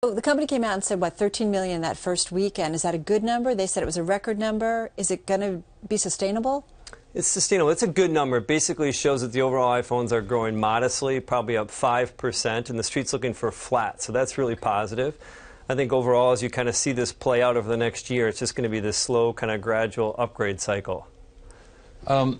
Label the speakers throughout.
Speaker 1: So the company came out and said, what, 13 million that first weekend. Is that a good number? They said it was a record number. Is it going to be sustainable?
Speaker 2: It's sustainable. It's a good number. It basically shows that the overall iPhones are growing modestly, probably up 5%, and the street's looking for flat. So that's really positive. I think overall, as you kind of see this play out over the next year, it's just going to be this slow, kind of gradual upgrade cycle.
Speaker 3: In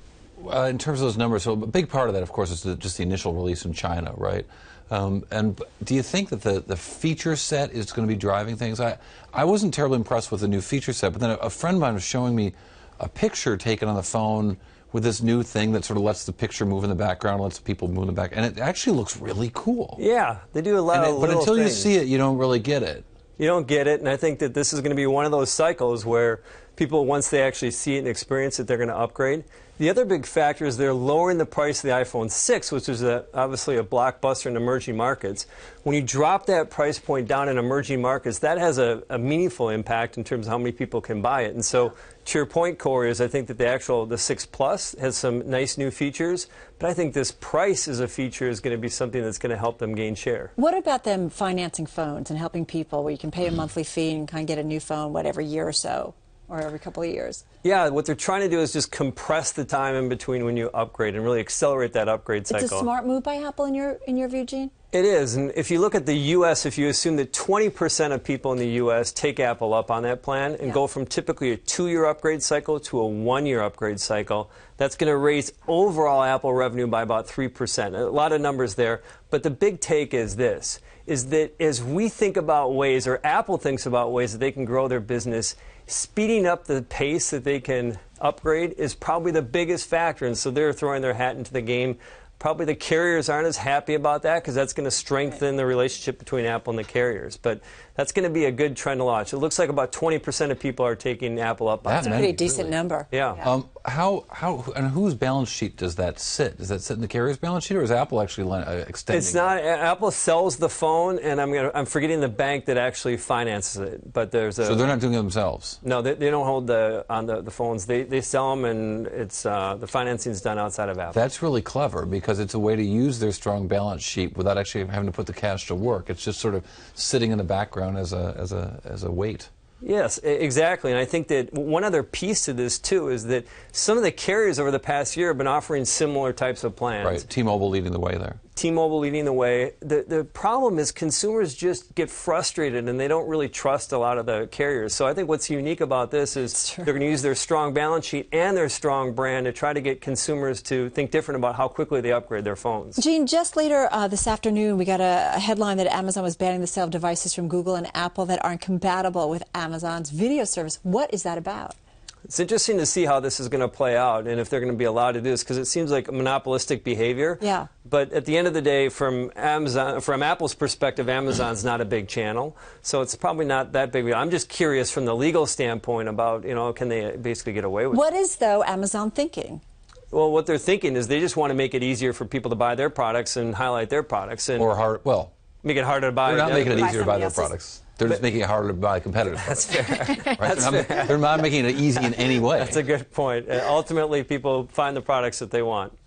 Speaker 3: terms of those numbers, so a big part of that, of course, is just the initial release in China, right? And do you think that the feature set is going to be driving things? I wasn't terribly impressed with the new feature set, but then a friend of mine was showing me a picture taken on the phone with this new thing that sort of lets the picture move in the background, lets people move in the back, and it actually looks really cool.
Speaker 2: Yeah, they do a lot of little
Speaker 3: But until
Speaker 2: things.
Speaker 3: you see it, you don't really get it.
Speaker 2: You don't get it, and I think that this is going to be one of those cycles where people, once they actually see it and experience it, they're going to upgrade. The other big factor is they're lowering the price of the iPhone 6, which is obviously a blockbuster in emerging markets. When you drop that price point down in emerging markets, that has a meaningful impact in terms of how many people can buy it. And so, to your point, Cory, is I think that the 6 Plus has some nice new features, but I think this price as a feature is going to be something that's going to help them gain share.
Speaker 1: What about them financing phones and helping people where you can pay a monthly fee and kind of get a new phone, every year or so? Or every couple of years? Yeah,
Speaker 2: what they're trying to do is just compress the time in between when you upgrade and really accelerate that upgrade cycle.
Speaker 1: It's a smart move by Apple in your view, Gene?
Speaker 2: It is, and if you look at the U.S., if you assume that 20% of people in the U.S. take Apple up on that plan and go from typically a 2-year upgrade cycle to a 1-year upgrade cycle, that's going to raise overall Apple revenue by about 3%. A lot of numbers there, but the big take is this, is that as we think about ways, or Apple thinks about ways that they can grow their business, speeding up the pace that they can upgrade is probably the biggest factor, and so they're throwing their hat into the game. Probably the carriers aren't as happy about that because that's going to strengthen the relationship between Apple and the carriers. But that's going to be a good trend to watch. It looks like about 20% of people are taking Apple up on that.
Speaker 1: That's a pretty decent number.
Speaker 2: Yeah.
Speaker 3: How and whose balance sheet does that sit? Does that sit in the carrier's balance sheet, or is Apple actually extending?
Speaker 2: It's not. Apple sells the phone, and I'm forgetting the bank that actually finances it. But there's a.
Speaker 3: So they're not doing it themselves.
Speaker 2: No, they don't hold the phones. They sell them, and it's the financing's done outside of Apple.
Speaker 3: That's really clever because it's a way to use their strong balance sheet without actually having to put the cash to work. It's just sort of sitting in the background as a weight.
Speaker 2: Yes, exactly. And I think that one other piece to this, too, is that some of the carriers over the past year have been offering similar types of plans.
Speaker 3: Right. T-Mobile leading the way there.
Speaker 2: T-Mobile leading the way. The problem is consumers just get frustrated and they don't really trust a lot of the carriers. So I think what's unique about this is they're going to use their strong balance sheet and their strong brand to try to get consumers to think different about how quickly they upgrade their phones.
Speaker 1: Gene, just later this afternoon, we got a headline that Amazon was banning the sale of devices from Google and Apple that aren't compatible with Amazon's video service. What is that about?
Speaker 2: It's interesting to see how this is going to play out and if they're going to be allowed to do this because it seems like monopolistic behavior.
Speaker 1: Yeah.
Speaker 2: But at the end of the day, from Apple's perspective, Amazon's not a big channel, so it's probably not that big. I'm just curious from the legal standpoint about, can they basically get away with it?
Speaker 1: What is, though, Amazon thinking?
Speaker 2: Well, what they're thinking is they just want to make it easier for people to buy their products and highlight their products. And make it harder to buy.
Speaker 3: They're not making it easier to buy their products. They're just making it harder to buy competitive products.
Speaker 2: That's fair.
Speaker 3: Right? They're not making it easy in any way.
Speaker 2: That's a good point. Ultimately, people find the products that they want.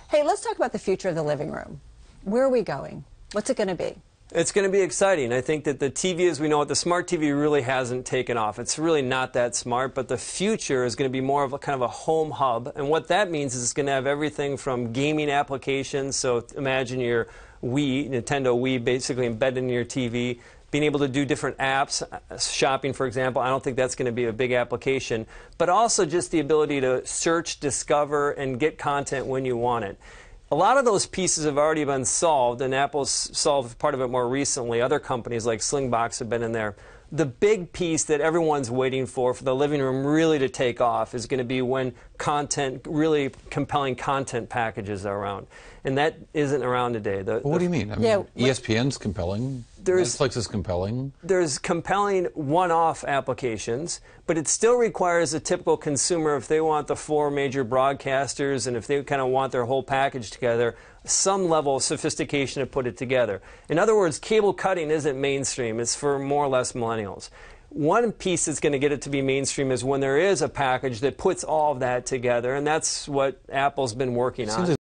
Speaker 1: Hey, let's talk about the future of the living room. Where are we going? What's it going to be?
Speaker 2: It's going to be exciting. I think that the TV, as we know it, the smart TV really hasn't taken off. It's really not that smart, but the future is going to be more of a kind of a home hub. And what that means is it's going to have everything from gaming applications. So imagine your Nintendo Wii, basically embedded in your TV. Being able to do different apps, shopping, for example, I don't think that's going to be a big application. But also just the ability to search, discover, and get content when you want it. A lot of those pieces have already been solved, and Apple's solved part of it more recently. Other companies like Slingbox have been in there. The big piece that everyone's waiting for the living room really to take off is going to be when really compelling content packages are around. And that isn't around today.
Speaker 3: What do you mean? ESPN's compelling. Netflix is compelling.
Speaker 2: There's compelling one-off applications, but it still requires a typical consumer, if they want the 4 major broadcasters and if they kind of want their whole package together, some level of sophistication to put it together. In other words, cable cutting isn't mainstream. It's for more or less millennials. One piece that's going to get it to be mainstream is when there is a package that puts all of that together, and that's what Apple's been working on.